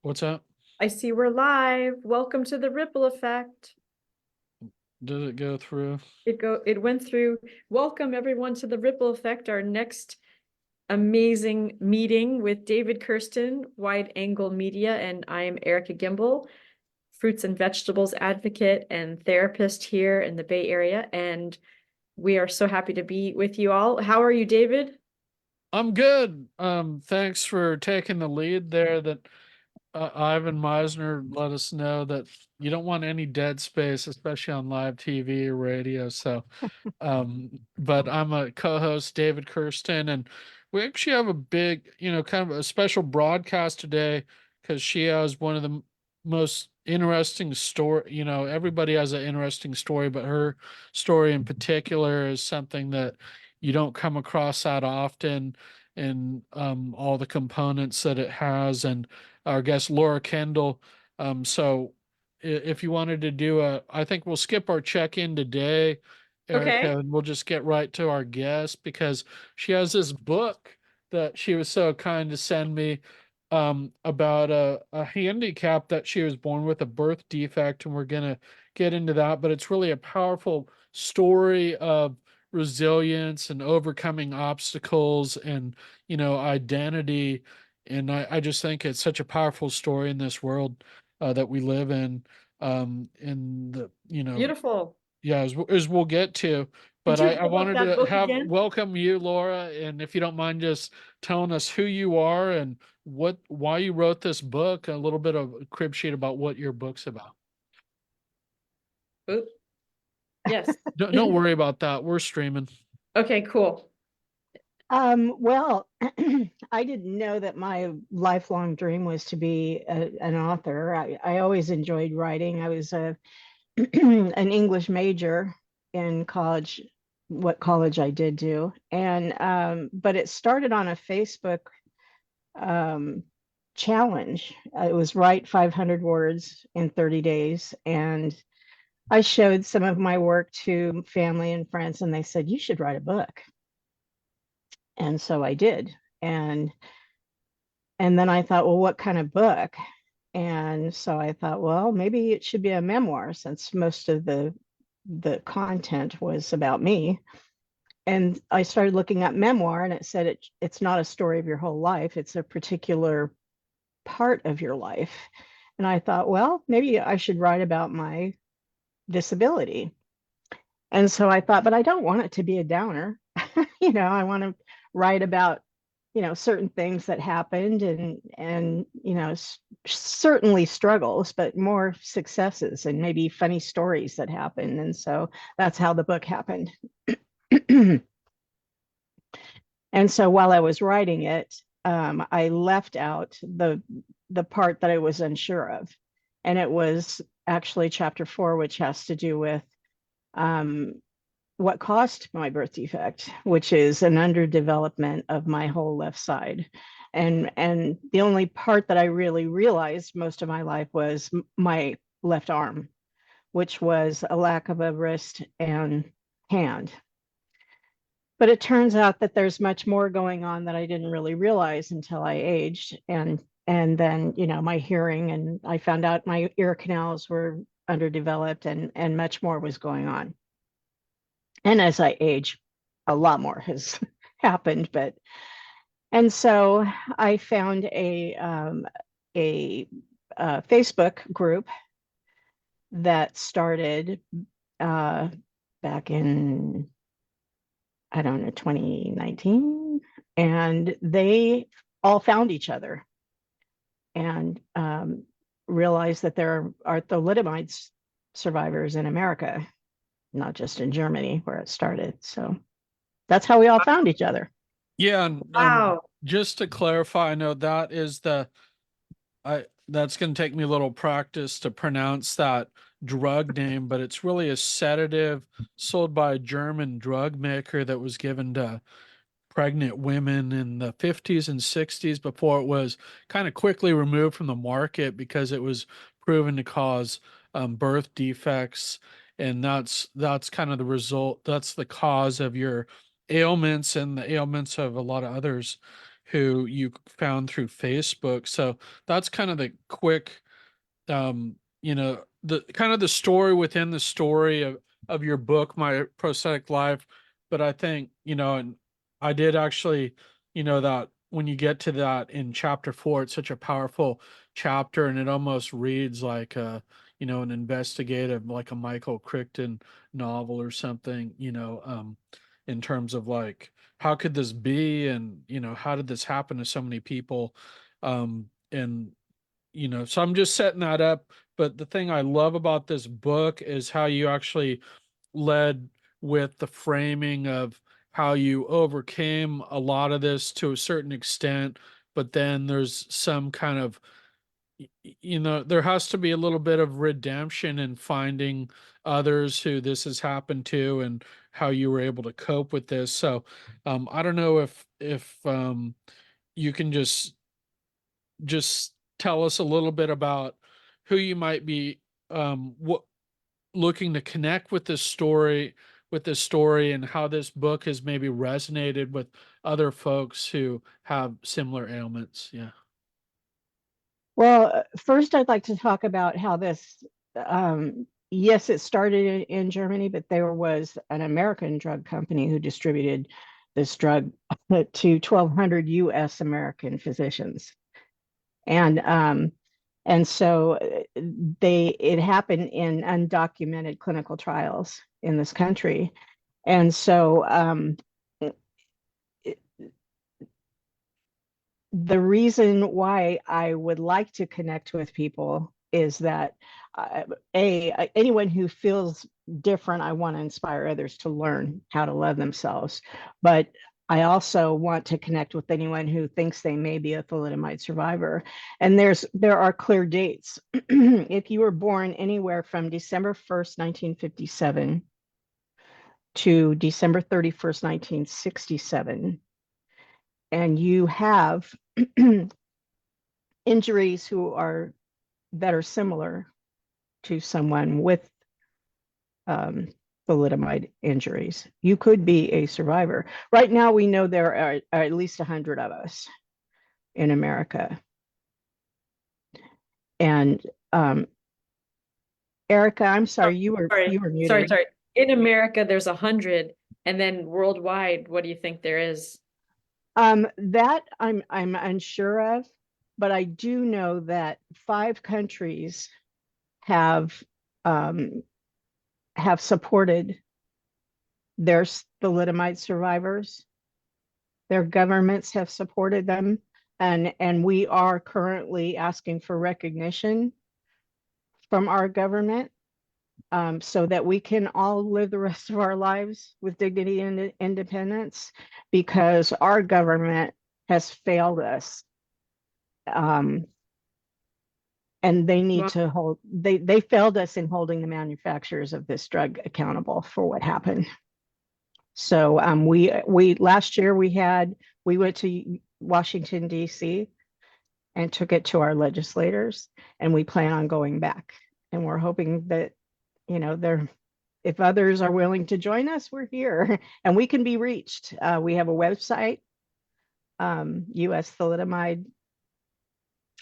What's up? I see we're live. Welcome to the ripple effect. Did it go through? It went through. Welcome everyone to the ripple effect, our next amazing meeting with David Kirsten, Wide Angle Media, and I am Erika Gimbel, fruits and vegetables advocate and therapist here in the Bay Area. And we are so happy to be with you all. How are you, David? I'm good. Thanks for taking the lead there. That Ivan Meisner let us know that you don't want any dead space, especially on live TV or radio. But I'm a co-host, David Kirsten, and we actually have a big, kind of a special broadcast today because she has one of the most interesting story. Everybody has an interesting story, but her story in particular is something that you don't come across that often, and all the components that it has, and our guest Laura Kendall. If you wanted to do I think we'll skip our check-in today, Okay. Erica, and we'll just get right to our guest because she has this book that she was so kind to send me, about a handicap that she was born with, a birth defect, and we're gonna get into that. But it's really a powerful story of resilience and overcoming obstacles and identity. And I just think it's such a powerful story in this world that we live in. In the Beautiful. Yeah, as we'll get to. Could But you I hold up wanted that to book have again? welcome you, Laura, and if you don't mind just telling us who you are and why you wrote this book, a little bit of a crib sheet about what your book's about. Oop. Yes. Don't worry about that. We're streaming. Okay, cool. Well, I didn't know that my lifelong dream was to be an author. I always enjoyed writing. I was an English major in college, what college I did do. But it started on a Facebook um, challenge. It was write 500 words in 30 days. And I showed some of my work to family and friends, and they said, you should write a book. And so I did. And and then I thought, well, what kind of book? And so I thought, well, maybe it should be a memoir since most of the content was about me. And I started looking at memoir, and it said it's not a story of your whole life, it's a particular part of your life. And I thought, well, maybe I should write about my disability. And so I thought, but I don't want it to be a downer. I want to write about, certain things that happened and certainly struggles, but more successes and maybe funny stories that happened. And so that's how the book happened. And so while I was writing it, I left out the part that I was unsure of, and it was actually chapter 4, which has to do with um, what caused my birth defect, which is an underdevelopment of my whole left side. And the only part that I really realized most of my life was my left arm, which was a lack of a wrist and hand. But it turns out that there's much more going on that I didn't really realize until I aged. And then, my hearing, and I found out my ear canals were underdeveloped, and much more was going on. And as I age, a lot more has happened. And so I found a Facebook group that started uh, back in, I don't know, 2019, and they all found each other and realized that there are thalidomide survivors in America, not just in Germany where it started. So that's how we all found each other. Yeah, and Wow. just to clarify, I know that is the I that's going to take me a little practice to pronounce that drug name, but it's really a sedative sold by a German drug maker that was given to pregnant women in the 50s and 60s before it was kind of quickly removed from the market because it was proven to cause birth defects. And that's kind of the result. That's the cause of your ailments and the ailments of a lot of others who you found through Facebook. So that's kind of the quick, the kind of the story within the story of your book, My Prosthetic Life. But I think, and I did actually, that when you get to that in chapter 4, it's such a powerful chapter, and it almost reads like an investigative, like a Michael Crichton novel or something, in terms of like, how could this be? And, how did this happen to so many people? And, so I'm just setting that up. But the thing I love about this book is how you actually led with the framing of how you overcame a lot of this to a certain extent, but then there's some kind of, there has to be a little bit of redemption in finding others who this has happened to and how you were able to cope with this. So I don't know if you can just tell us a little bit about who you might be what looking to connect with this story and how this book has maybe resonated with other folks who have similar ailments. Yeah. Well, first I'd like to talk about how this, yes, it started in Germany, but there was an American drug company who distributed this drug to 1,200 US American physicians. And so it happened in undocumented clinical trials in this country. And so the reason why I would like to connect with people is that anyone who feels different, I want to inspire others to learn how to love themselves. But I also want to connect with anyone who thinks they may be a thalidomide survivor. And there are clear dates. If you were born anywhere from December 1st, 1957 to December 31st, 1967, and you have injuries that are similar to someone with thalidomide injuries, you could be a survivor. Right now, we know there are at least 100 of us in America. And Erika, I'm sorry, you were muted. Sorry. In America, there's 100, and then worldwide, what do you think there is? That I'm unsure of, but I do know that 5 countries have supported their thalidomide survivors. Their governments have supported them, and we are currently asking for recognition from our government, so that we can all live the rest of our lives with dignity and independence, because our government has failed us. And they need to hold, they failed us in holding the manufacturers of this drug accountable for what happened. So we last year we went to Washington, D.C. and took it to our legislators, and we plan on going back. And we're hoping that, if others are willing to join us, we're here and we can be reached. We have a website, US Thalidomide,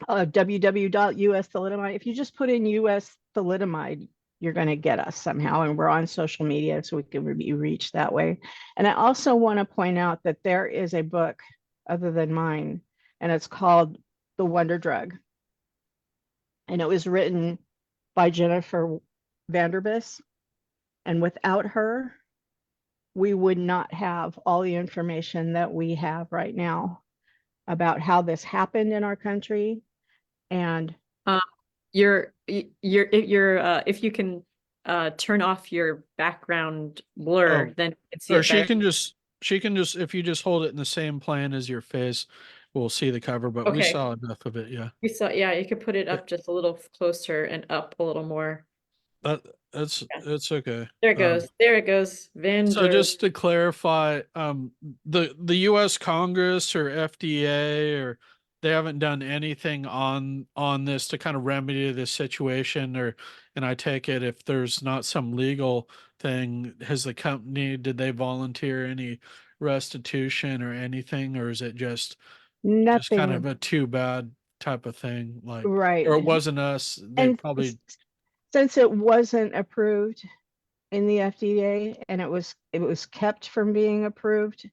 www.US Thalidomide. If you just put in US Thalidomide, you're going to get us somehow. And we're on social media, so we can be reached that way. And I also want to point out that there is a book other than mine, and it's called The Wonder Drug. And it was written by Jennifer Vanderbis. And without her, we would not have all the information that we have right now about how this happened in our country. And if you can turn off your background blur, then you can see or it she better. can just if you just hold it in the same plane as your face, we'll see the cover. But we saw enough of it. Yeah, you could put it up just a little closer and up a little more. It's okay. There it goes. There it goes. So just to clarify, the U.S. Congress or FDA, or they haven't done anything on this to kind of remedy this situation, and I take it if there's not some legal thing, has the company, did they volunteer any restitution or anything, or is it just just kind of nothing, a too bad type of thing, like, right. or it wasn't us. They And probably, since it wasn't approved in the FDA and it was kept from being approved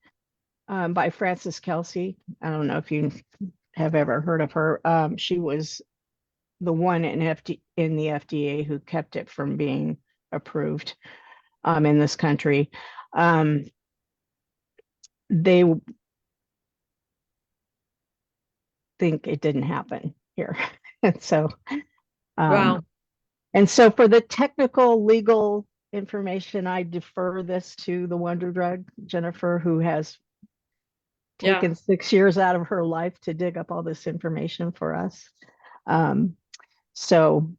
by Frances Kelsey. I don't know if you have ever heard of her. She was the one in the FDA who kept it from being approved in this country. They think it didn't happen here. And so Wow. for the technical legal information, I defer this to the Wonder Drug, Jennifer, who has Yeah. taken 6 years out of her life to dig up all this information for us. So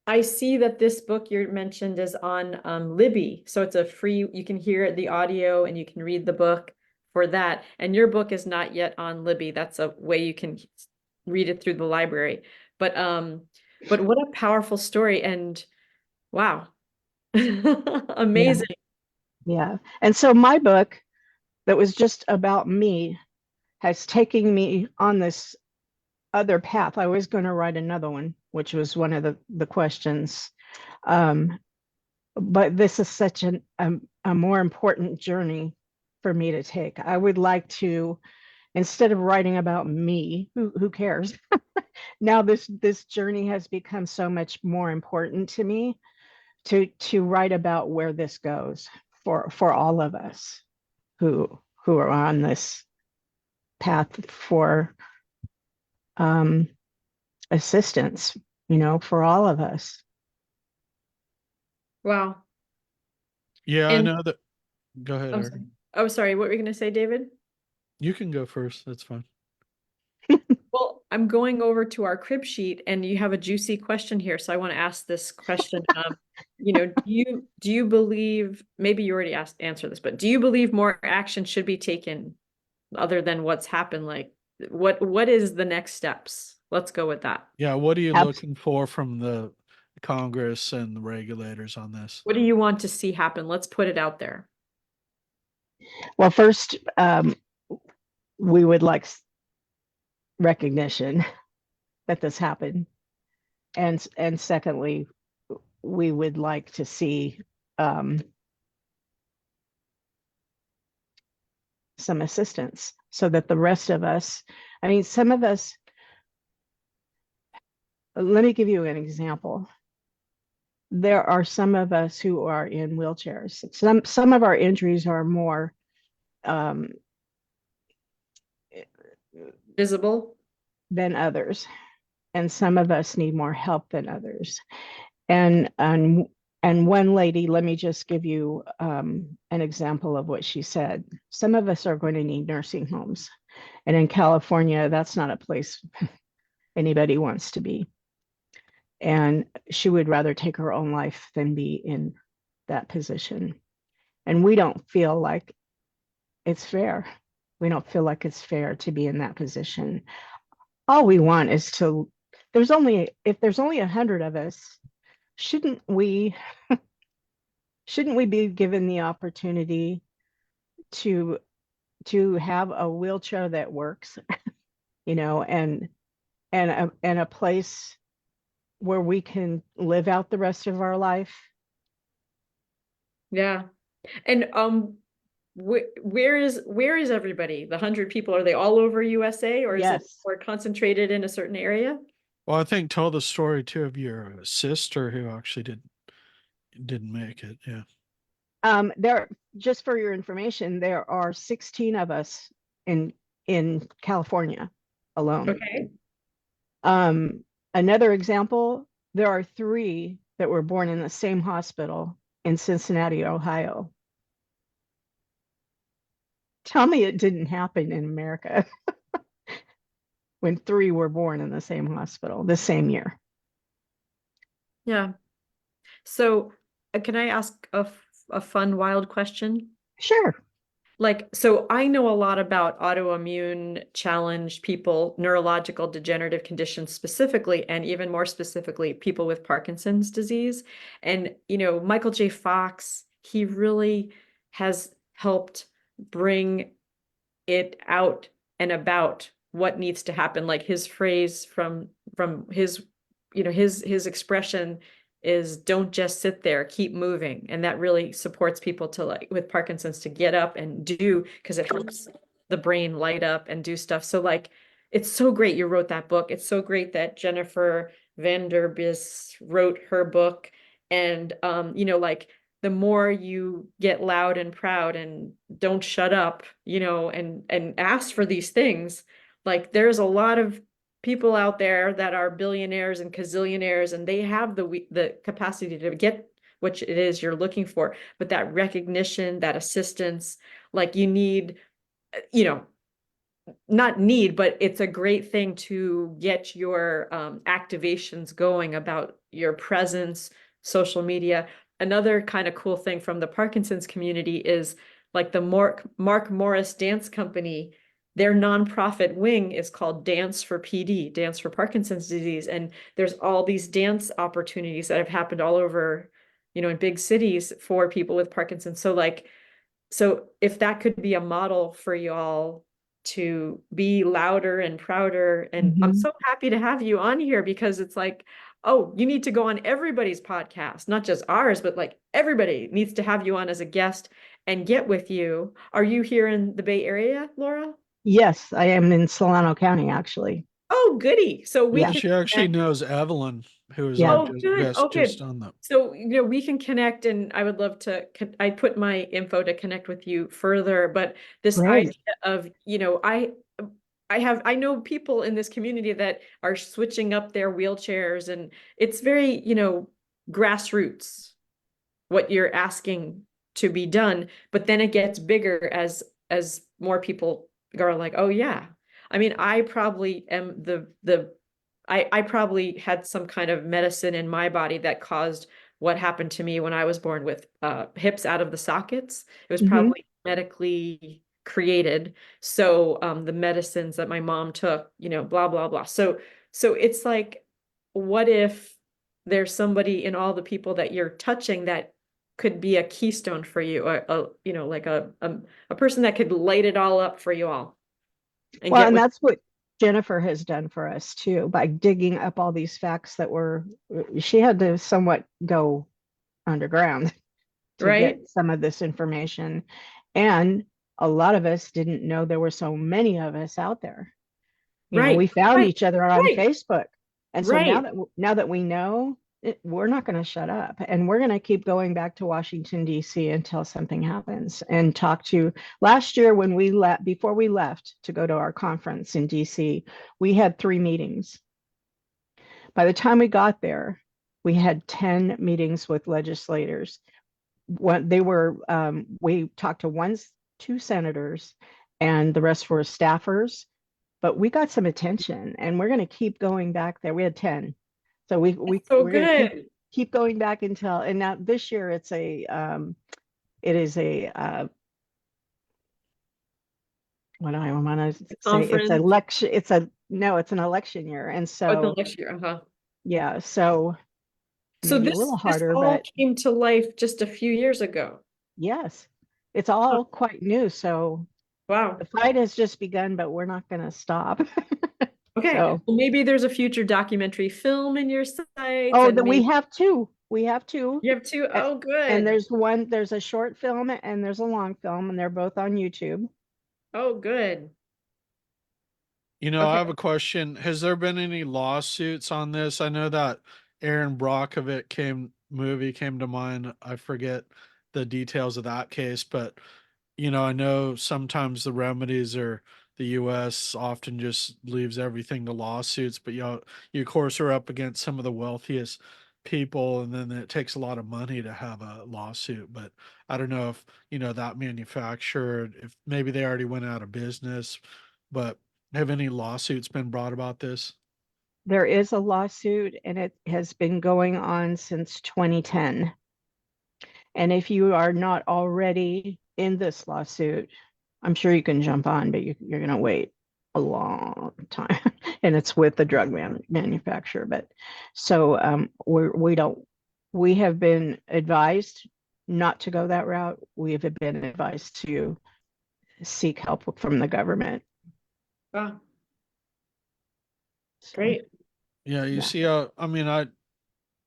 I see that this book you mentioned is on Libby. So it's a free, you can hear the audio and you can read the book for that. And your book is not yet on Libby. That's a way you can read it through the library. But what a powerful story, and wow. Amazing. yeah. And so my book that was just about me has taken me on this other path. I was going to write another one, which was one of the questions. But this is such a more important journey for me to take. I would like to, instead of writing about me, who cares? Now this journey has become so much more important to me to write about where this goes for all of us who are on this path for assistance, for all of us. Wow. yeah, I And know that. Go ahead, I'm Eric. sorry. Oh, sorry. What were you going to say, David? You can go first. That's fine. Well, I'm going over to our crib sheet and you have a juicy question here. So I want to ask this question. Do you believe, maybe you already answered this, but do you believe more action should be taken other than what's happened? Like what is the next steps? Let's go with that. Yeah, what are you Abs- looking for from the Congress and the regulators on this? What do you want to see happen? Let's put it out there. Well, first, we would like recognition that this happened, and secondly, we would like to see some assistance so that the rest of us, I mean, some of us, let me give you an example. There are some of us who are in wheelchairs. Some of our injuries are more Visible? than others, and some of us need more help than others. And one lady, let me just give you an example of what she said. Some of us are going to need nursing homes, and in California, that's not a place anybody wants to be. And she would rather take her own life than be in that position. And we don't feel like it's fair. We don't feel like it's fair to be in that position. All we want is to, if there's only 100 of us, shouldn't we be given the opportunity to have a wheelchair that works, and a place where we can live out the rest of our life? Yeah. And where is everybody? The 100 people, are they all over USA, or is it Yes. more concentrated in a certain area? Well, I think tell the story too of your sister who actually didn't make it. Yeah. Just for your information, there are 16 of us in California alone. Okay. Another example, there are 3 that were born in the same hospital in Cincinnati, Ohio. Tell me it didn't happen in America when 3 were born in the same hospital the same year. Yeah. So can I ask a fun, wild question? Sure. So I know a lot about autoimmune challenged people, neurological degenerative conditions specifically, and even more specifically, people with Parkinson's disease. And, Michael J. Fox, he really has helped bring it out and about what needs to happen. Like his phrase from his, his expression is don't just sit there, keep moving. And that really supports people to, like, with Parkinson's, to get up and do, because it helps the brain light up and do stuff. So like, it's so great you wrote that book. It's so great that Jennifer Vanderbis wrote her book. And, like, the more you get loud and proud and don't shut up, and ask for these things, like, there's a lot of people out there that are billionaires and gazillionaires, and they have the capacity to get what it is you're looking for. But that recognition, that assistance, like, you need, not need, but it's a great thing to get your activations going about your presence, social media. Another kind of cool thing from the Parkinson's community is, like, the Mark Morris Dance Company, their nonprofit wing is called Dance for PD, Dance for Parkinson's Disease. And there's all these dance opportunities that have happened all over, in big cities for people with Parkinson's. So like, so if that could be a model for y'all to be louder and prouder, and I'm so happy to have you on here, because it's like, oh, you need to go on everybody's podcast, not just ours, but like everybody needs to have you on as a guest and get with you. Are you here in the Bay Area, Laura? Yes, I am in Solano County, actually. Oh, goody. So we Yeah. can She actually connect. knows Evelyn, who was Yeah. our Oh, good. guest Okay. just on the. So, we can connect, and I would love to, I put my info to connect with you further, but this Great. idea of, I know people in this community that are switching up their wheelchairs, and it's very, grassroots, what you're asking to be done, but then it gets bigger as more people are like, oh yeah. I mean, I probably am I probably had some kind of medicine in my body that caused what happened to me when I was born, with hips out of the sockets. It was probably medically created. So the medicines that my mom took, blah, blah, blah. So it's like, what if there's somebody in all the people that you're touching that could be a keystone for you, like a person that could light it all up for you all. And Well, and that's what Jennifer has done for us too, by digging up all these facts that she had to somewhat go underground to right? get some of this information. And a lot of us didn't know there were so many of us out there. Right. We found Right. each other on Right. Facebook. And so Right. now that we know, we're not going to shut up, and we're going to keep going back to Washington, D.C. until something happens, and talk to. Last year when we left, before we left to go to our conference in D.C., we had 3 meetings. By the time we got there, we had 10 meetings with legislators. We talked to 2 senators, and the rest were staffers, but we got some attention, and we're going to keep going back there. We had 10. So we're going to keep going back until, and now this year it is a what do I want to say? Conference. It's an election year. And so the next year. Yeah, so So maybe this a little harder, all but came to life just a few years ago. yes, it's all quite new. So Wow. the fight has just begun, but we're not going to stop. Okay. So, well, maybe there's a future documentary film in your sights. oh, and we have 2. We have 2. You have 2. Oh, good. And there's a short film and there's a long film, and they're both on YouTube. Oh, good. I have a question. Has there been any lawsuits on this? I know that Aaron Brockovich movie came to mind. I forget the details of that case, but I know sometimes the remedies are the US often just leaves everything to lawsuits, but you of course are up against some of the wealthiest people, and then it takes a lot of money to have a lawsuit. But I don't know if, that manufacturer, if maybe they already went out of business, but have any lawsuits been brought about this? There is a lawsuit, and it has been going on since 2010. And if you are not already in this lawsuit, I'm sure you can jump on, but you're going to wait a long time. And it's with the drug manufacturer. But so we have been advised not to go that route. We have been advised to seek help from the government. Wow. So, Great. Yeah, you Yeah. see, I mean,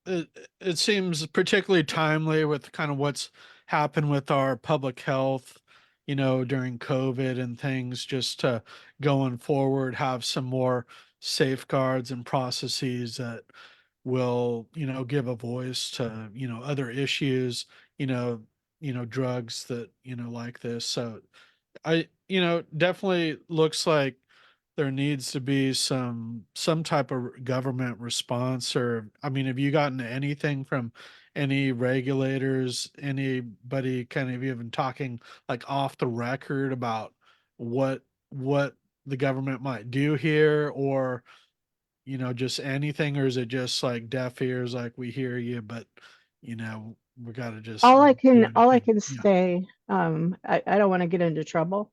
it, it seems particularly timely with kind of what's happened with our public health, during COVID and things, just to going forward, have some more safeguards and processes that will, give a voice to, other issues, you know, drugs that, like this. So definitely looks like there needs to be some type of government response. Or I mean, have you gotten anything from any regulators, anybody kind of even talking like off the record about what the government might do here, or just anything? Or is it just like deaf ears, like we hear you, but we got to just do all I anything? can Yeah. say, I don't want to get into trouble.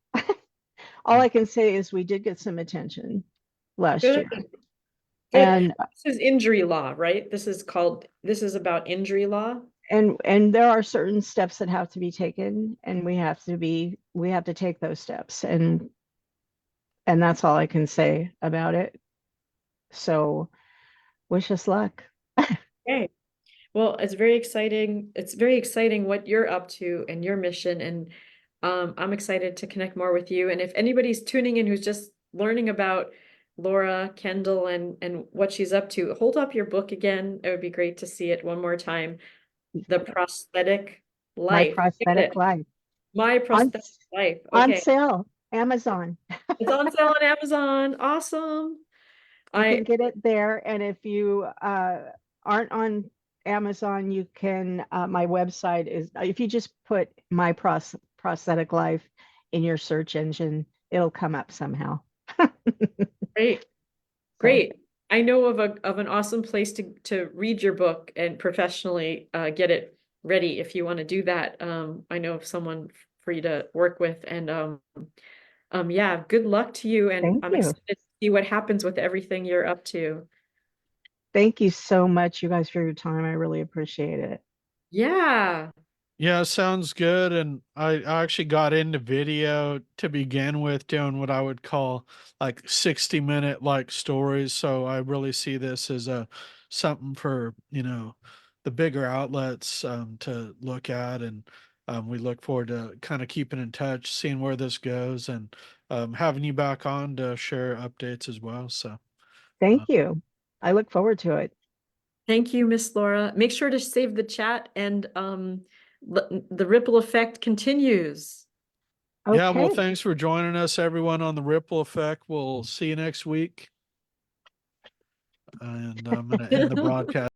All Yeah. I can say is we did get some attention last Good. year. Good. And This is injury law, right? This is about injury law. and there are certain steps that have to be taken, and we have to take those steps, and that's all I can say about it. So wish us luck. Okay. Well, it's very exciting. It's very exciting what you're up to and your mission. And I'm excited to connect more with you. And if anybody's tuning in who's just learning about Laura Kendall and what she's up to, hold up your book again. It would be great to see it one more time. The Prosthetic My Life. Get prosthetic it. life My on Prosthetic Life. on Okay. sale, Amazon. It's on sale on Amazon. Awesome. You I can get it there, and if you aren't on Amazon, you can. My website is, if you just put my prosthetic life in your search engine, it'll come up somehow. Great. So Great. I know of an awesome place to read your book and professionally get it ready if you want to do that. I know of someone for you to work with, and yeah, good luck to you, and thank I'm you. excited to see what happens with everything you're up to. Thank you so much, you guys, for your time. I really appreciate it. Yeah. Yeah, sounds good. And I actually got into video to begin with, doing what I would call like 60-minute like stories. So I really see this as a something for, the bigger outlets to look at. And we look forward to kind of keeping in touch, seeing where this goes, and having you back on to share updates as well. So uh, Thank you. I look forward to it. Thank you, Miss Laura. Make sure to save the chat, and the ripple effect continues. yeah, well, Okay. thanks for joining us, everyone, on the Ripple Effect. We'll see you next week. And I'm going to end the broadcast.